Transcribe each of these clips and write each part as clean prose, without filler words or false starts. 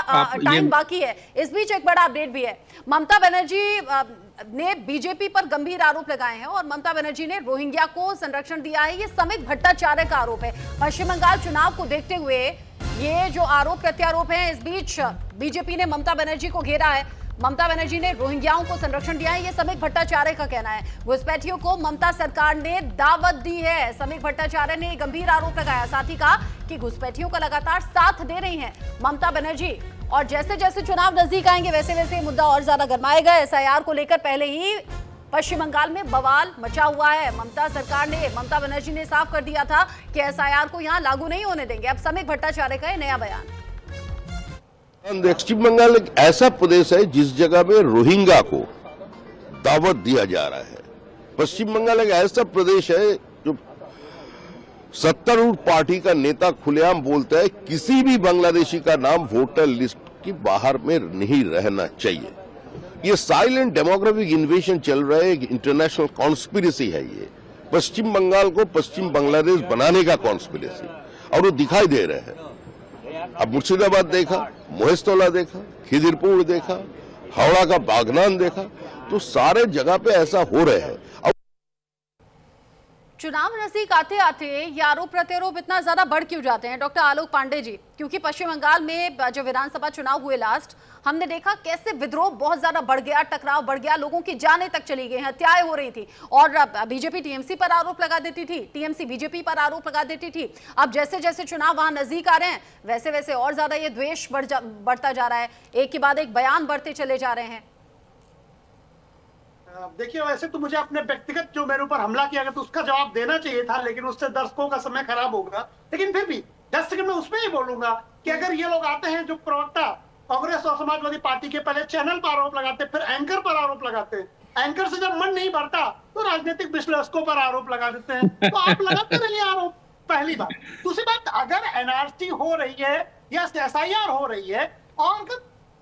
Time बाकी है। इस बीच एक बड़ा अपडेट भी है। ममता बनर्जी ने बीजेपी पर गंभीर आरोप लगाए हैं और ममता बनर्जी ने रोहिंग्या को संरक्षण दिया है, ये समित भट्टाचार्य का आरोप है। पश्चिम बंगाल चुनाव को देखते हुए ये जो आरोप प्रत्यारोप है, इस बीच बीजेपी ने ममता बनर्जी को घेरा है। ममता बनर्जी ने रोहिंग्याओं को संरक्षण दिया है, ये समीक भट्टाचार्य का कहना है। घुसपैठियों को ममता सरकार ने दावत दी है, समीक भट्टाचार्य ने गंभीर आरोप लगाया। साथ ही कहा कि घुसपैठियों का लगातार साथ दे रही हैं ममता बनर्जी, और जैसे जैसे चुनाव नजदीक आएंगे वैसे वैसे ये मुद्दा और ज्यादा गर्माएगा। एसआईआर को लेकर पहले ही पश्चिम बंगाल में बवाल मचा हुआ है। ममता बनर्जी ने साफ कर दिया था कि एसआईआर को यहां लागू नहीं होने देंगे। अब समीक भट्टाचार्य का नया बयान। पश्चिम बंगाल एक ऐसा प्रदेश है जिस जगह में रोहिंग्या को दावत दिया जा रहा है। पश्चिम बंगाल एक ऐसा प्रदेश है जो सत्तारूढ़ पार्टी का नेता खुलेआम बोलता है किसी भी बांग्लादेशी का नाम वोटर लिस्ट की बाहर में नहीं रहना चाहिए। ये साइलेंट डेमोग्राफिक इन्वेशन चल रहा है, एक इंटरनेशनल कॉन्स्पिरेसी है। ये पश्चिम बंगाल को पश्चिम बांग्लादेश बनाने का कॉन्स्पिरेसी, और वो दिखाई दे रहे हैं। अब मुर्शिदाबाद देखा, मोहेस्तोला देखा, खिदिरपुर देखा, हावड़ा का बागनान देखा, तो सारे जगह पे ऐसा हो रहे हैं। चुनाव नजदीक आते आते ये आरोप प्रत्यारोप इतना ज्यादा बढ़ क्यों जाते हैं डॉक्टर आलोक पांडे जी? क्योंकि पश्चिम बंगाल में जो विधानसभा चुनाव हुए लास्ट, हमने देखा कैसे विद्रोह बहुत ज्यादा बढ़ गया, टकराव बढ़ गया, लोगों की जानें तक चली गई, हत्याएं हो रही थी। और बीजेपी टीएमसी पर आरोप लगा देती थी, टीएमसी बीजेपी पर आरोप लगा देती थी। अब जैसे जैसे चुनाव वहां नजदीक आ रहे हैं वैसे वैसे और ज्यादा ये द्वेष बढ़ता जा रहा है, एक के बाद एक बयान बढ़ते चले जा रहे हैं। देखिए, वैसे तो मुझे अपने व्यक्तिगत जो मेरे ऊपर हमला किया गया तो उसका जवाब देना चाहिए था, लेकिन उससे दर्शकों का समय खराब होगा। लेकिन फिर भी 10 सेकंड में उसमें ही बोलूंगा कि अगर ये लोग आते हैं जो प्रवक्ता कांग्रेस और समाजवादी पार्टी के, पहले चैनल पर आरोप लगाते, फिर एंकर पर आरोप लगाते, एंकर से जब मन नहीं भरता तो राजनीतिक विश्लेषकों पर आरोप लगा देते हैं। तो आप लगाते रहिए आरोप, पहली बात। दूसरी बात, अगर एनआरसी हो रही है या एसआईआर हो रही है और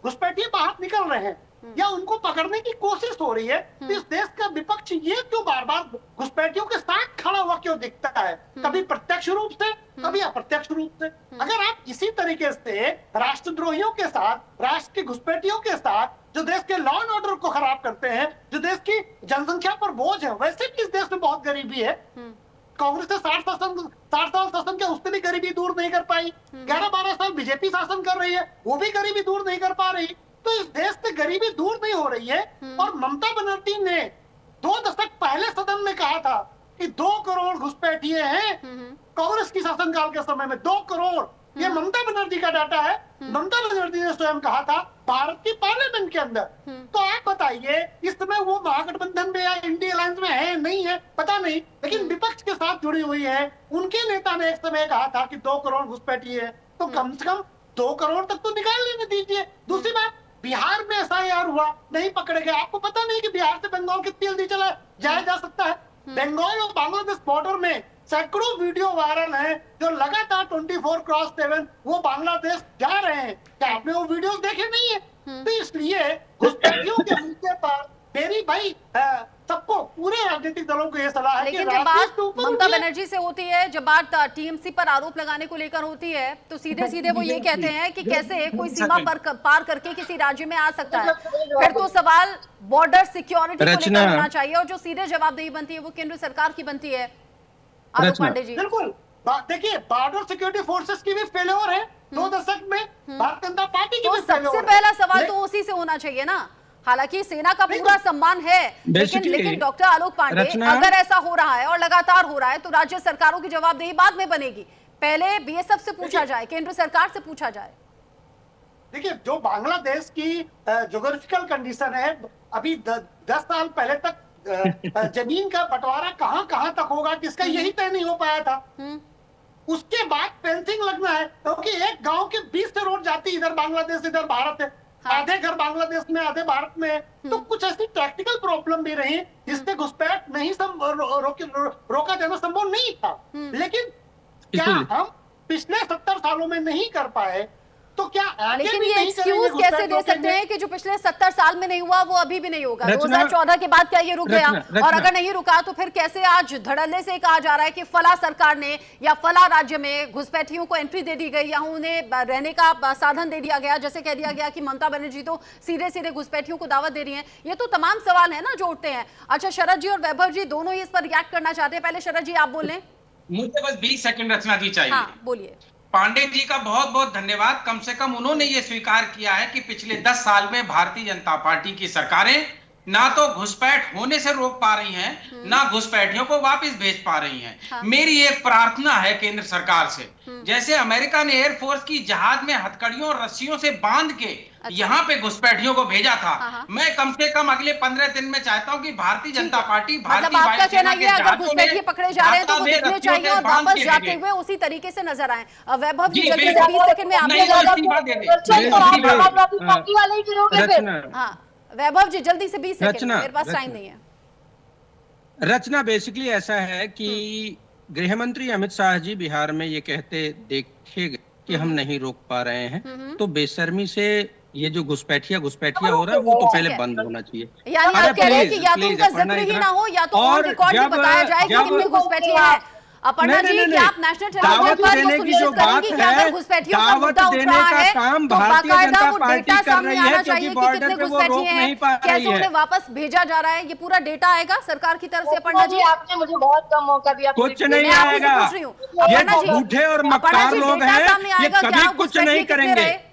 घुसपैठिए बाहर निकल रहे हैं या उनको पकड़ने की कोशिश हो रही है, तो इस देश का विपक्ष ये क्यों बार बार घुसपैठियों के साथ खड़ा हुआ क्यों दिखता है? कभी प्रत्यक्ष रूप से, कभी अप्रत्यक्ष रूप से। अगर आप इसी तरीके से राष्ट्रद्रोहियों के साथ, राष्ट्र के घुसपैठियों के साथ, जो देश के लॉ एंड ऑर्डर को खराब करते हैं, जो देश की जनसंख्या पर बोझ है, वैसे भी इस देश में बहुत गरीबी है। कांग्रेस ने 60 साल शासन किया, उसने भी गरीबी दूर नहीं कर पाई। 11-12 साल बीजेपी शासन कर रही है, वो भी गरीबी दूर नहीं कर पा रही। तो इस देश से गरीबी दूर नहीं हो रही है। और ममता बनर्जी ने 2 दशक पहले सदन में कहा था कि 2 करोड़ घुसपैठिए हैं कांग्रेस की शासनकाल के समय में, 2 करोड़। ये ममता बनर्जी का डाटा है। ममता बनर्जी ने स्वयं कहा था भारत की पार्लियामेंट के अंदर। तो आप बताइए, इस समय वो महागठबंधन में या इंडिया अलायंस में है, नहीं है, पता नहीं, लेकिन विपक्ष के साथ जुड़ी हुई है। उनके नेता ने एक समय कहा था कि 2 करोड़ घुसपैठिए है, तो कम से कम 2 करोड़ तक तो निकाल लेने दीजिए। दूसरी बात, बिहार में एसआईआर हुआ, नहीं पकड़े गए। आपको पता नहीं कि बिहार से बंगाल कितनी जल्दी चला जाया जा सकता है? बंगाल और बांग्लादेश बॉर्डर में सैकड़ों वीडियो वायरल हैं जो लगातार 24/7 वो बांग्लादेश जा रहे हैं। क्या आपने वो वीडियोस देखे नहीं है? तो इसलिए घुसपैठियों के मुद्दे पर मेरी भाई सबको, पूरे राजनीतिक दलों को ये सलाह है। लेकिन जब बात ममता बनर्जी से होती है, जब बात टीएमसी पर आरोप लगाने को लेकर होती है, तो सीधे सीधे वो ये कहते हैं कि कैसे कोई सीमा पर पार करके किसी राज्य में आ सकता है। फिर तो सवाल बॉर्डर सिक्योरिटी को लेकर होना चाहिए, और जो सीधे जवाबदेही बनती है वो केंद्र सरकार की बनती है। आलोक पांडे जी, बिल्कुल। देखिए, बॉर्डर सिक्योरिटी फोर्सेस की भी फेल्योर है 2 दशक में, भारतीय जनता पार्टी की भी फेल्योर है। सबसे पहला सवाल तो उसी से होना चाहिए ना। हालांकि सेना का पूरा सम्मान है, लेकिन डॉक्टर आलोक पांडे, अगर ऐसा हो रहा है और लगातार हो रहा है तो राज्य सरकारों की जवाबदेही बाद में बनेगी। पहले बीएसएफ से पूछा जाए, केंद्र सरकार से पूछा जाए। देखिए, जो बांग्लादेश की ज्योग्राफिकल कंडीशन है, अभी 10 साल पहले तक जमीन का बंटवारा कहां कहां तक होगा किसका, यही तय नहीं हो पाया था। उसके बाद फेंसिंग लगना है, क्योंकि एक गांव के 20 से रोड जाती, इधर बांग्लादेश इधर भारत है। आधे घर बांग्लादेश में, आधे भारत में। तो कुछ ऐसी प्रैक्टिकल प्रॉब्लम भी रही जिससे घुसपैठ नहीं रोका जाना संभव नहीं था। लेकिन क्या हम पिछले 70 सालों में नहीं कर पाए? तो क्या आगे लेकिन भी ये नहीं एक्सक्यूज करेंगे कैसे घुसपैठ दे सकते रोकेंगे? हैं कि जो पिछले 70 साल में नहीं हुआ वो अभी भी नहीं होगा? रचना- 2014 के बाद क्या ये रुक गया? रचना- और अगर नहीं रुका तो फिर कैसे आज धड़ल्ले से कहा जा रहा है कि फला सरकार ने या फला राज्य में घुसपैठियों को एंट्री दे दी गई या उन्हें रहने का साधन दे दिया गया, जैसे कह दिया गया कि ममता बनर्जी तो सीधे सीधे घुसपैठियों को दावत दे रही है? ये तो तमाम सवाल है ना जो उठते हैं। अच्छा, शरद जी और वैभव जी दोनों ही इस पर रिएक्ट करना चाहते हैं। पहले शरद जी आप बोल लें। मुझे बस 20 सेकंड रचना जी चाहिए। हाँ बोलिए। पांडे जी का बहुत बहुत धन्यवाद। कम से कम उन्होंने ये स्वीकार किया है कि पिछले 10 साल में भारतीय जनता पार्टी की सरकारें ना तो घुसपैठ होने से रोक पा रही हैं, ना घुसपैठियों को वापस भेज पा रही हैं। हाँ। मेरी एक प्रार्थना है केंद्र सरकार से, जैसे अमेरिका ने एयरफोर्स की जहाज में हथकड़ियों और रस्सियों से बांध के यहाँ पे घुसपैठियों को भेजा था, मैं कम से कम अगले 15 दिन में चाहता हूँ कि भारतीय जनता पार्टी मतलब भारतीय आपका कहना वायुसेना ये के है अगर जहाजों घुसपैठिए में पकड़े जा रहे हैं तो वो धागा में दिखने रस्सियों चाहिए से और बांध वापस के जाते भेजे। हुए उसी तरीके से नजर आए। वैभव जी जी, जल्दी से बिल्कुल। 20 सेकंड में आपने नहीं, जवाब इस्तीफा दे दे। पार्टी वाले ही गिरोगे फिर। रचना हाँ वैभव जी जल्दी से 20 सेकंड, रचना- मेरे पास टाइम रचना। नहीं है। रचना बेसिकली ऐसा है कि गृह मंत्री अमित शाह जी बिहार में ये कहते देखे कि हम नहीं रोक पा रहे हैं, तो बेशर्मी से ये जो घुसपैठिया हो रहा है वो तो पहले बंद होना चाहिए। यानी अरे आप कह रहे हैं प्लीज, कि या तो प्लीज, उनका अपर्णा जिक्र ही इधर- ना हो या तो ऑन और रिकॉर्ड ही जब- बताया जाए कि जब- कितने घुसपैठिए हैं। अपर्णा जी क्या आप नेशनल टेलीविजन दावत पर ये देने की जो सुनिश्चित बात करेंगी कि अगर है, घुसपैठियों का दावत मुद्दा उठ देने रहा का है काम तो भारतीय बाकायदा जनता वो पार्टी डेटा कर सामने रही है, आना क्योंकि चाहिए कि बॉर्डर कितने पे वो घुसपैठिए रोक हैं, नहीं पा रही कैसे है। उन्हें वापस भेजा जा रहा है, ये पूरा डेटा आएगा सरकार की तरफ से? अपर्णा जी आपने मुझे बहुत कम मौका दिया। कुछ नहीं मैं आपसे आएगा। पूछ रही हूँ। ये अपर्णा जी, झूठे और अपर्णा मक्कार जी, लोग डेटा हैं, सामने ये आएगा कि कभी हाँ, कुछ घुसपैठिए नहीं कितने करेंगे। रहे?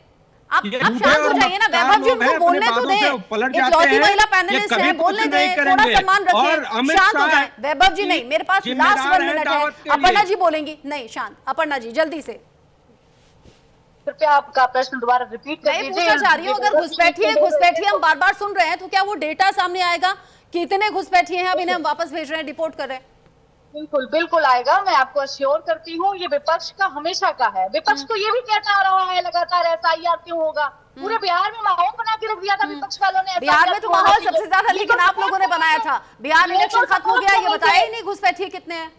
आप ये शांत झूठे हो और जाइए ना, मक्कार वैभव जी लोग हैं, उनको बोलने अपने तो बातों दें। से पलट एक जाते लौती हैं, महिला ये पैनलिस्ट कभी है, कुछ बोलने नहीं दें, थोड़ा करेंगे। सम्मान और रखिए, अमित शांत हो शाह जाए। वैभव जी नहीं, मेरे पास लास्ट जिम्मेदार 1 हैं मिनट दावत है। के लिए। अपर्णा जी बोलेंगी नहीं, शांत। अपर्णा जी जल्दी से। कृपया आपका प्रश्न दोबारा रिपीट कर मैं दीजिए। पूछना चाह रही हूँ, अगर घुसपैठिए हम बार बार सुन रहे हैं तो क्या वो डेटा सामने आएगा कि इतने घुसपैठिए हैं, अब इन्हें हम वापस भेज रहे हैं, डिपोर्ट कर रहे हैं? बिल्कुल बिल्कुल आएगा, मैं आपको अश्योर करती हूँ। ये विपक्ष का हमेशा का है। विपक्ष तो ये भी कहता आ रहा है लगातार SIR क्यों होगा। पूरे बिहार में माहौल बना के रख दिया था विपक्ष वालों ने। बिहार में तो माहौल सबसे ज्यादा लेकिन आप लोगों ने बनाया था। बिहार में इलेक्शन खत्म हो गया, ये बताया ही नहीं घुसपैठिए कितने हैं।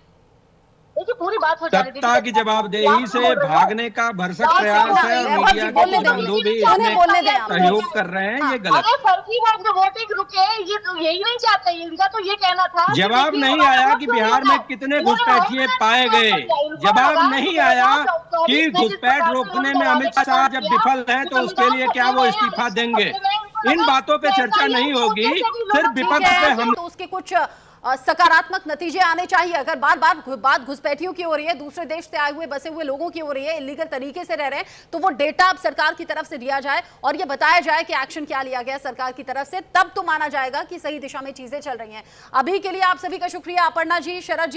देखिए पूरी बात हो जाने सत्ता की जवाबदेही से भागने का भरसक प्रयास है और वैभव जी मीडिया बोलने के दें, बंधु भी उन्हें इसमें बोलने दें आप। सहयोग कर रहे हैं, ये गलत। अरे फर्जी बात में वोटिंग रुके, ये तो यही नहीं चाहते। इनका तो ये कहना था कि जवाब देखिए, नहीं हमारा आया वोट कि तो बिहार होगा। में कितने इन्होंने घुसपैठिए वोट पाए नहीं गए। किया, इनको जवाब लगा नहीं कि आया 2024 कि में जिस घुसपैठ प्रकार से रोकने में उन्होंने अमित शाह जब विफल हैं तो उसके लिए क्या वो इस्तीफा देंगे? इन बातों पे चर्चा नहीं होगी, सिर्फ ठीक विपक्ष पे है, हम तो उसके कुछ सकारात्मक नतीजे आने चाहिए। अगर बार बार बात घुसपैठियों की हो रही है, दूसरे देश से आए हुए बसे हुए लोगों की हो रही है, इलीगल तरीके से रह रहे हैं, तो वो डेटा अब सरकार की तरफ से दिया जाए और ये बताया जाए कि एक्शन क्या लिया गया सरकार की तरफ से, तब तो माना जाएगा कि सही दिशा में चीजें चल रही हैं। अभी के लिए आप सभी का शुक्रिया। अपर्णा जी, शरद जी।